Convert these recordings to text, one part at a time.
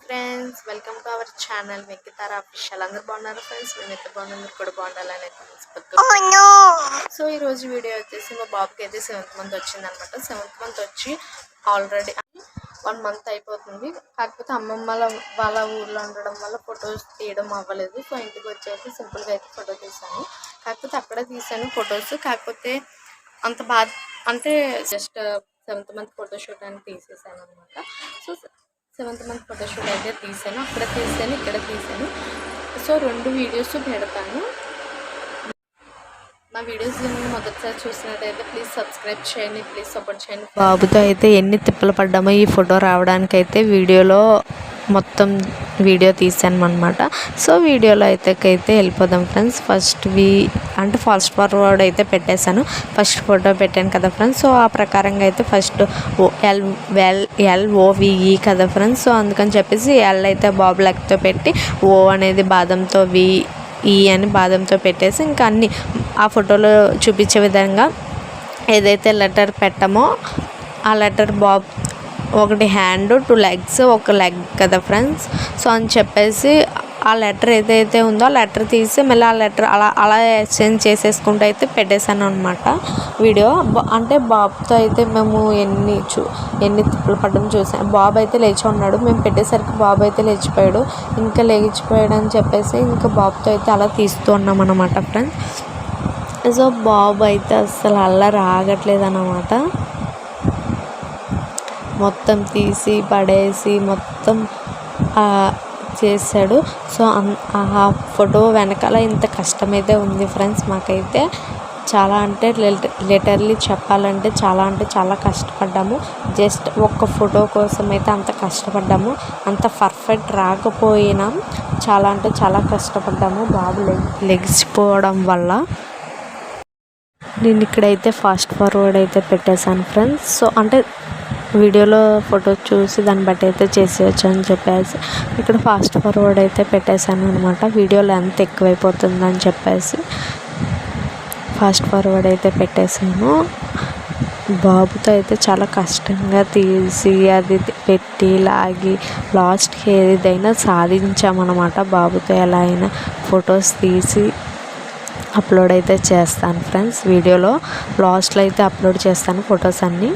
Friends, welcome to our channel వెక్కితారా official. అందరూ బాగున్నారు ఫ్రెండ్స్. మేమైతే బాగున్నాం, మీరు కూడా బాగుండాలని సో ఈరోజు వీడియో వచ్చేసి మా బాబుకి అయితే 7th మంత్ వచ్చిందనమాట. 7th మంత్ వచ్చి ఆల్రెడీ 1 మంత్ అయిపోతుంది. కాకపోతే అమ్మమ్మ వాళ్ళ ఊర్లో ఉండడం వల్ల ఫొటోస్ తీయడం అవ్వలేదు. సో ఇంటికి వచ్చేసి సింపుల్గా అయితే ఫోటో తీసాను. కాకపోతే అక్కడే తీసాను ఫొటోస్. కాకపోతే అంత బాధ అంటే జస్ట్ 7th మంత్ ఫోటోషూట్ అని తీసేసాను అనమాట. సో 7th మంత్ ఫోటోషూట్ అయితే తీసాను. అక్కడ తీసాను, ఇక్కడ తీసాను. సో 2 వీడియోస్ పెడతాను. నా వీడియోస్ మొదటిసారి చూసినట్టయితే ప్లీజ్ సబ్స్క్రైబ్ చేయండి, ప్లీజ్ సపోర్ట్ చేయండి. బాబుతో అయితే ఎన్ని తిప్పలు పడ్డామో ఈ ఫోటో రావడానికైతే వీడియోలో మొత్తం వీడియో తీసాను అనమాట. సో వీడియోలో అయితే వెళ్ళిపోదాం ఫ్రెండ్స్. ఫాస్ట్ ఫార్వర్డ్ అయితే పెట్టేశాను. ఫస్ట్ ఫోటో పెట్టాను కదా ఫ్రెండ్స్. సో ఆ ప్రకారంగా అయితే ఫస్ట్ LOVE కదా ఫ్రెండ్స్. సో అందుకని చెప్పేసి ఎల్ అయితే బాబు లెక్కతో పెట్టి, ఓ అనేది బాదంతో, ఈ అని బాదంతో పెట్టేసి ఇంకా అన్నీ ఆ ఫోటోలో చూపించే విధంగా ఏదైతే లెటర్ పెట్టామో ఆ లెటర్ బాబ్ ఒకటి హ్యాండ్, 2 లెగ్స్, ఒక లెగ్ కదా ఫ్రెండ్స్. సో అని చెప్పేసి ఆ లెటర్ ఏదైతే ఉందో ఆ లెటర్ తీసి మళ్ళీ ఆ లెటర్ అలా ఎక్స్చేంజ్ చేసేసుకుంటూ అయితే పెట్టేశాను అనమాట వీడియో. అంటే బాబుతో అయితే మేము ఎన్ని తిప్పులు పడ్డం చూసాం. బాబు అయితే లేచి ఉన్నాడు. మేము పెట్టేసరికి బాబు అయితే లేచిపోయాడు. ఇంకా లేచిపోయాడు అని చెప్పేసి ఇంకా బాబుతో అయితే అలా తీస్తూ ఉన్నాం అనమాట ఫ్రెండ్స్. సో బాబు అయితే అస్సలు అల్లరి ఆగట్లేదు అన్నమాట. మొత్తం తీసి పడేసి మొత్తం చేశాడు. సో ఆ ఫోటో వెనకాల ఇంత కష్టమైతే ఉంది ఫ్రెండ్స్. మాకైతే చాలా అంటే లిటరల్లీ చెప్పాలంటే చాలా కష్టపడ్డాము. జస్ట్ ఒక్క ఫోటో కోసం అయితే అంత కష్టపడ్డాము. అంత పర్ఫెక్ట్ రాకపోయినా చాలా కష్టపడ్డాము బాబు లెగిసిపోవడం వల్ల. నేను ఇక్కడైతే ఫాస్ట్ ఫార్వర్డ్ అయితే పెట్టేశాను ఫ్రెండ్స్. సో అంటే వీడియోలో ఫోటో చూసి దాన్ని బట్టి అయితే చేసేయచ్చు అని చెప్పేసి ఇక్కడ ఫాస్ట్ ఫార్వర్డ్ అయితే పెట్టేశాను అనమాట. వీడియోలో ఎంత ఎక్కువైపోతుందని చెప్పేసి ఫాస్ట్ ఫార్వర్డ్ అయితే పెట్టేశాను. బాబుతో అయితే చాలా కష్టంగా తీసి అది పెట్టి లాగి లాస్ట్కి ఏదైనా సాధించామన్నమాట. బాబుతో ఎలా అయినా ఫొటోస్ తీసి అప్లోడ్ అయితే చేస్తాను ఫ్రెండ్స్. వీడియోలో లాస్ట్లో అయితే అప్లోడ్ చేస్తాను ఫొటోస్ అన్నీ.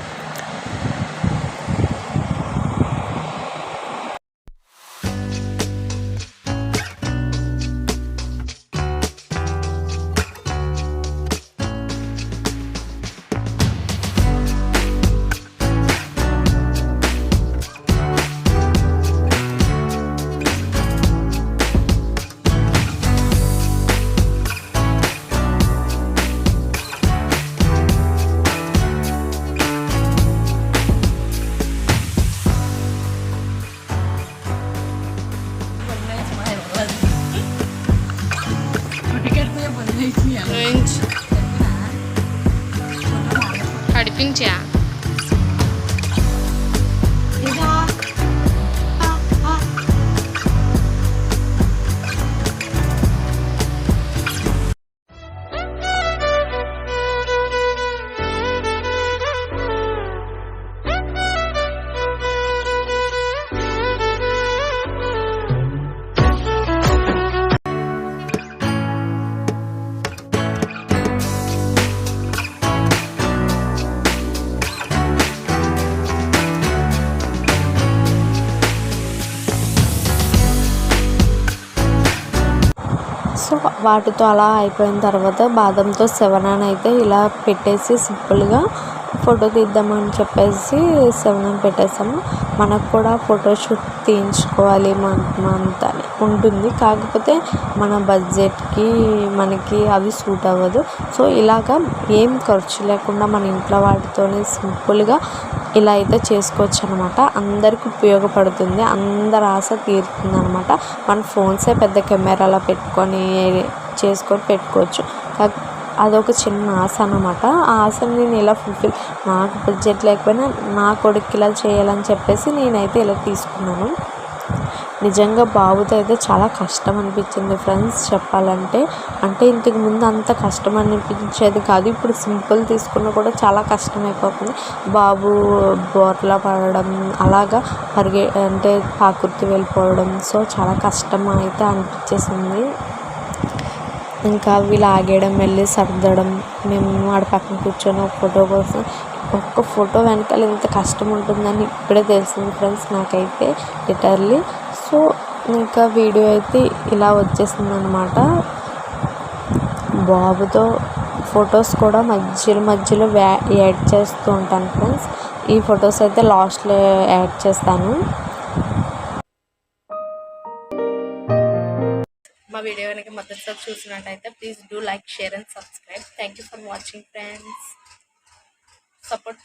కడిపించా సో వాటితో అలా అయిపోయిన తర్వాత బాదంతో 7 అని అయితే ఇలా పెట్టేసి సింపుల్గా ఫోటో తీద్దామని చెప్పేసి 7 అని పెట్టేసాము. మనకు కూడా ఫోటోషూట్ తీయించుకోవాలి మంత్ అని ఉంటుంది. కాకపోతే మన బడ్జెట్కి మనకి అవి సూట్ అవ్వదు. సో ఇలాగా ఏం ఖర్చు లేకుండా మన ఇంట్లో వాటితోనే సింపుల్గా ఇలా అయితే చేసుకోవచ్చు అనమాట. అందరికి ఉపయోగపడుతుంది, అందరి ఆశ తీరుతుంది అనమాట. మన ఫోన్సే పెద్ద కెమెరాలో పెట్టుకొని పెట్టుకోవచ్చు. అదొక చిన్న ఆశ అనమాట. ఆ ఆశని నేను ఇలా ఫుల్ఫిల్, నాకు బడ్జెట్ లేకపోయినా నా కొడుకు ఇలా చేయాలని చెప్పేసి నేనైతే ఇలా తీసుకున్నాను. నిజంగా బాబుతో అయితే చాలా కష్టం అనిపించింది ఫ్రెండ్స్ చెప్పాలంటే. అంటే ఇంతకు ముందు అంత కష్టం అనిపించేది కాదు, ఇప్పుడు సింపుల్ తీసుకున్నా కూడా చాలా కష్టమైపోతుంది. బాబు బోర్లా పడడం, అలాగా అంటే పాకుర్తి వెళ్ళిపోవడం, సో చాలా కష్టం అయితే అనిపించేసింది. ఇంకా అవి లాగేయడం, వెళ్ళి సర్దడం, మేము వాడి పక్కన కూర్చొని ఒక ఫోటో కోసం, ఒక్క ఫోటో వెనకాల ఇంత కష్టం ఉంటుందని ఇప్పుడే తెలిసింది ఫ్రెండ్స్ నాకైతే లిటరల్లీ. సో ఇంకా వీడియో అయితే ఇలా వచ్చేసింది అనమాట. బాబుతో ఫొటోస్ కూడా మధ్యలో యాడ్ చేస్తూ ఉంటాను ఫ్రెండ్స్. ఈ ఫొటోస్ అయితే లాస్ట్లో యాడ్ చేస్తాను. మా వీడియో కనుక మొదటిసారి చూసినట్టయితే please do like, share and subscribe. Thank you for watching friends. Support